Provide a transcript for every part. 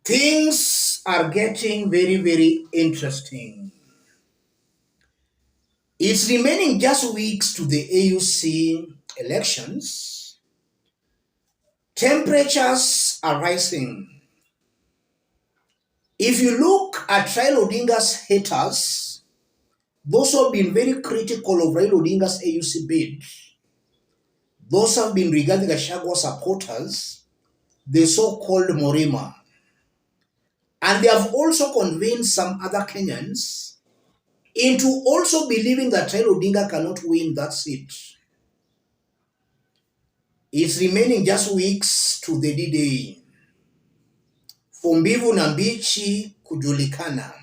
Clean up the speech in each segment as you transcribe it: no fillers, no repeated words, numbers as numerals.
Things are getting very, very interesting. It's remaining just weeks to the AUC elections. Temperatures are rising. If you look at Raila Odinga's haters, those who have been very critical of Raila Odinga's AUC bid, those have been Rigathi Gachagua supporters, the so-called Morima. And they have also convinced some other Kenyans into also believing that Raila Odinga cannot win that seat. It's remaining just weeks to the D-Day. For mbivu na mbichi kujulikana.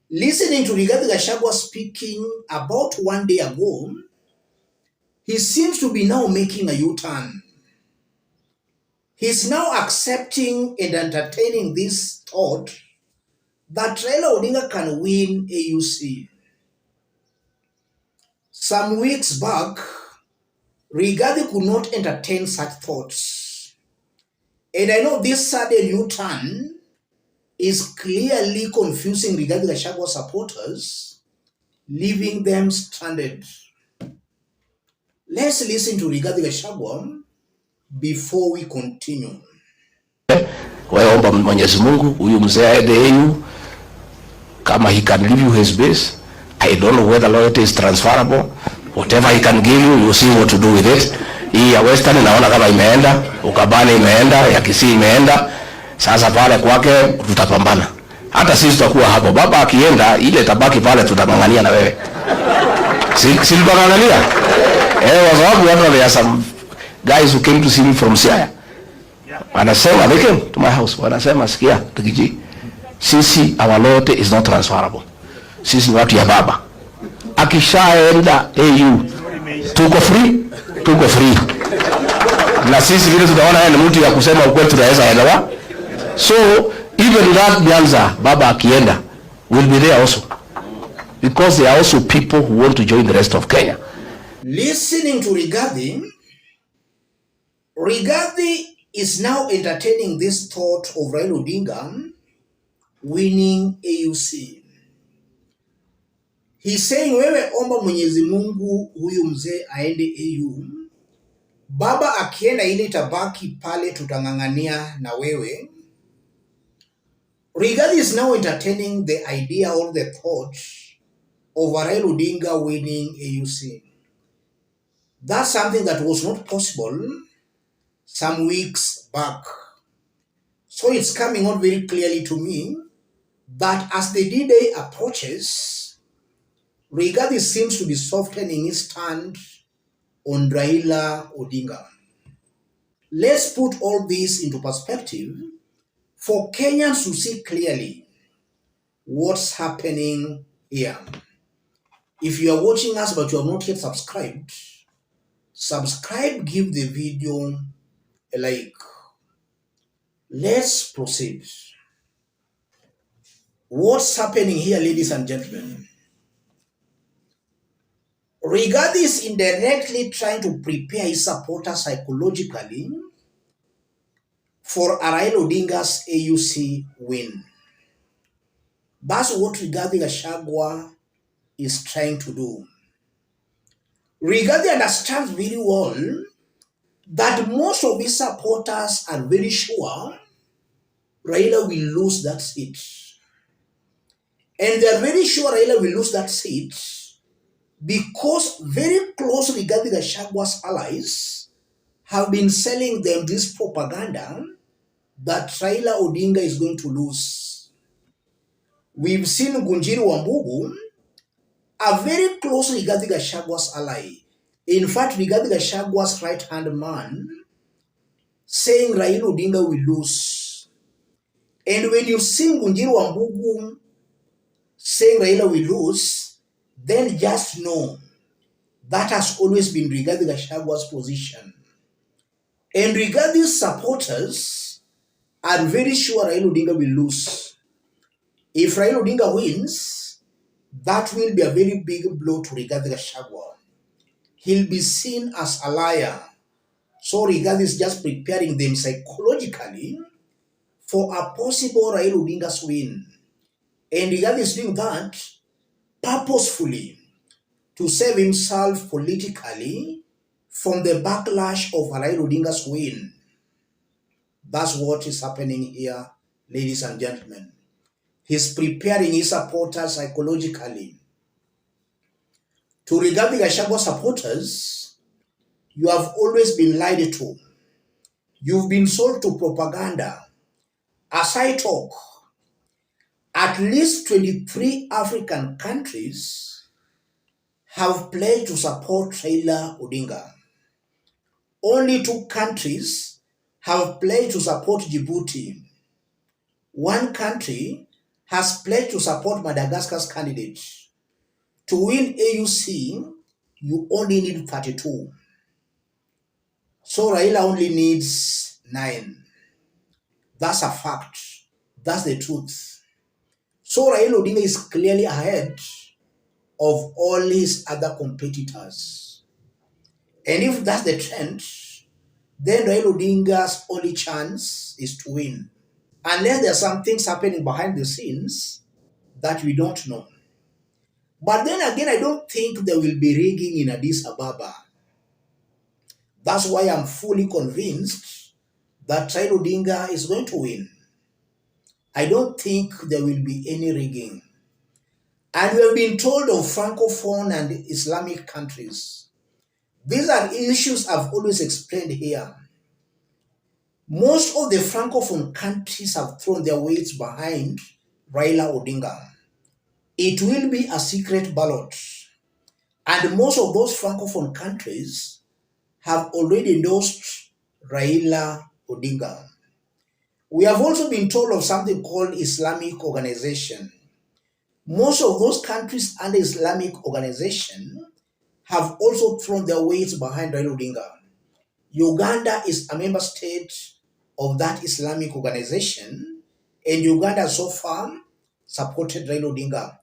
Listening to Rigathi Gachagua speaking about 1 day ago, he seems to be now making a U-turn. He's now accepting and entertaining this thought that Raila Odinga can win AUC. Some weeks back, Rigathi could not entertain such thoughts. And I know this sudden U-turn is clearly confusing Rigathi Gachagua supporters, leaving them stranded. Let's listen to Rigathi Gachagua before we continue. Wewe omba Mwenyezi Mungu huyu mzee aende AU kama he can give you his base. I don't know whether loyalty is transferable. Whatever he can give you, you see what to do with it. Hii ya Western naona kama imeenda, Ukabani imeenda, ya Kisii imeenda. Sasa pale kwake tutapambana. Hata sisi tutakuwa hapo. Baba akienda ile tabaki pale tutangangania na wewe. Si tutangangania. Kwa sababu there are some guys who came to see me from Siaya. Wanasema they came to my house. Wanasema sikia Tukiji. Sisi our loyalty is not transferable. Sisi ni watu ya baba. Akishaenda AU tuko free. Na sisi vile tunaona yeye ni mtu ya kusema ukweli tunaweza elewa. So even that Nyanza baba akienda will be there also. Because there are also people who want to join the rest of Kenya. Listening to Rigathi is now entertaining this thought of Raila Odinga winning AUC. He's saying wewe omba Mwenyezi Mungu huyu mzee aende AU. Baba akienda ile tabaki pale tutangangania na wewe. Rigathi is now entertaining the idea or the thought of Raila Odinga winning AUC. That's something that was not possible some weeks back. So it's coming out very clearly to me that as the D-Day approaches, Rigathi seems to be softening his stand on Raila Odinga. Let's put all this into perspective for Kenyans to see clearly what's happening here. If you are watching us but you have not yet subscribed, subscribe, give the video a like. Let's proceed. What's happening here, ladies and gentlemen? Rigathi is indirectly trying to prepare his supporters psychologically for Raila Odinga's AUC win. That's what Rigathi Gachagua is trying to do. Rigathi understands very well that most of his supporters are very sure Raila will lose that seat. And they are very sure Raila will lose that seat because very close Rigathi Gachagua's allies have been selling them this propaganda that Raila Odinga is going to lose. We've seen Ngunjiri Wambugu, a very close Rigathi Gachagua's ally. In fact, Rigathi Gachagua's right-hand man, saying Raila Odinga will lose. And when you see Ngunjiri Wambugu saying Raila will lose, then just know that has always been Rigathi Gachagua's position. And Rigathi's supporters are very sure Raila Odinga will lose. If Raila Odinga wins, that will be a very big blow to Rigathi Gachagua. He'll be seen as a liar. So Rigathi is just preparing them psychologically for a possible Raila Odinga's win. And Rigathi is doing that purposefully to save himself politically from the backlash of Raila Odinga's win. That's what is happening here, ladies and gentlemen. He's preparing his supporters psychologically. To Rigathi Gachagua supporters, you have always been lied to. You've been sold to propaganda. As I talk, at least 23 African countries have pledged to support Raila Odinga. Only 2 countries have pledged to support Djibouti. 1 country has pledged to support Madagascar's candidate. To win AUC, you only need 32. So Raila only needs 9. That's a fact. That's the truth. So Raila Odinga is clearly ahead of all his other competitors. And if that's the trend, then Raila Odinga's only chance is to win. Unless there are some things happening behind the scenes that we don't know. But then again, I don't think there will be rigging in Addis Ababa. That's why I'm fully convinced that Raila Odinga is going to win. I don't think there will be any rigging. And we have been told of Francophone and Islamic countries. These are issues I've always explained here. Most of the Francophone countries have thrown their weights behind Raila Odinga. It will be a secret ballot. And most of those Francophone countries have already endorsed Raila Odinga. We have also been told of something called Islamic organization. Most of those countries under Islamic organization have also thrown their weight behind Raila Odinga. Uganda is a member state of that Islamic organization, and Uganda so far supported Raila Odinga.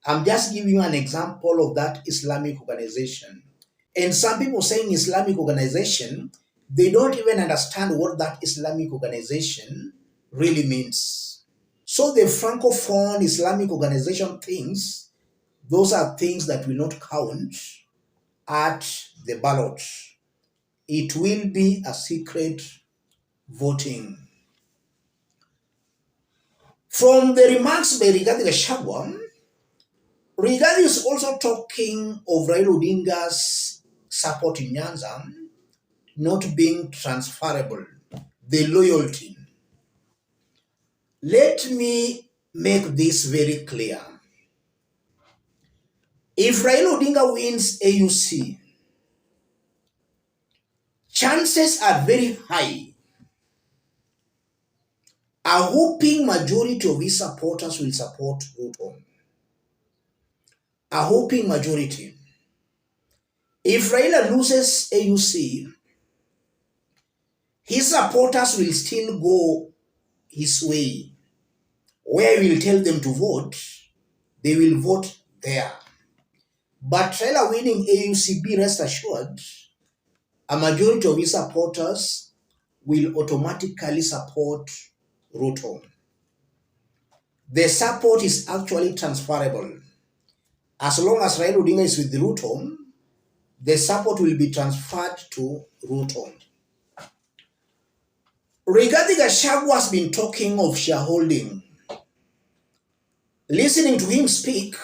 I'm just giving you an example of that Islamic organization. And some people saying Islamic organization, they don't even understand what that Islamic organization really means. So the Francophone Islamic organization things, those are things that will not count at the ballot. It will be a secret voting. From the remarks by Rigathi Gachagua, Rigathi is also talking of Raila Odinga's support in Nyanza not being transferable, the loyalty. Let me make this very clear. If Raila Odinga wins AUC, chances are very high. A whopping majority of his supporters will support Ruto. A whopping majority. If Raila loses AUC, his supporters will still go his way. Where he will tell them to vote, they will vote there. But Raila winning AUC, be rest assured, a majority of his supporters will automatically support Ruto. The support is actually transferable. As long as Raila Odinga is with Ruto, the support will be transferred to Ruto. Rigathi Gachagua has been talking of shareholding. Listening to him speak,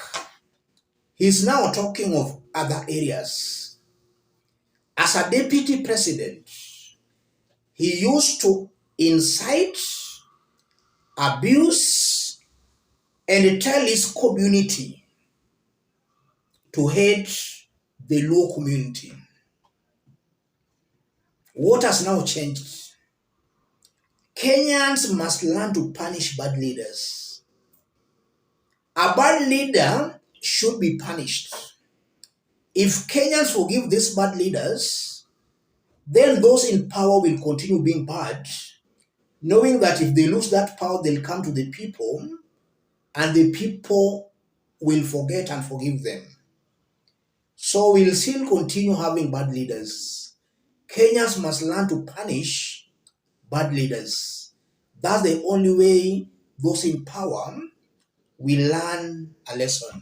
he's now talking of other areas. As a deputy president, he used to incite, abuse, and tell his community to hate the low community. What has now changed? Kenyans must learn to punish bad leaders. A bad leader should be punished. If Kenyans forgive these bad leaders, then those in power will continue being bad, knowing that if they lose that power, they'll come to the people, and the people will forget and forgive them. So we'll still continue having bad leaders. Kenyans must learn to punish bad leaders. That's the only way those in power will learn a lesson.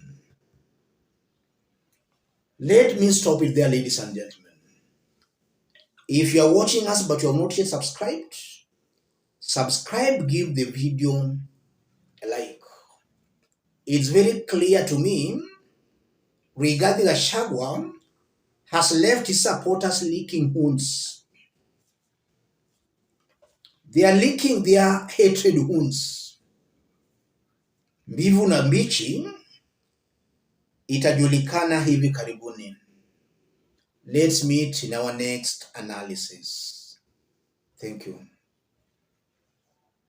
Let me stop it there, ladies and gentlemen. If you are watching us but you have not yet subscribed, subscribe, give the video a like. It's very clear to me, Rigathi Gachagua has left his supporters licking wounds. They are licking their hatred wounds. Mbivu na mbichi itajulikana hivi karibuni. Let's meet in our next analysis. Thank you.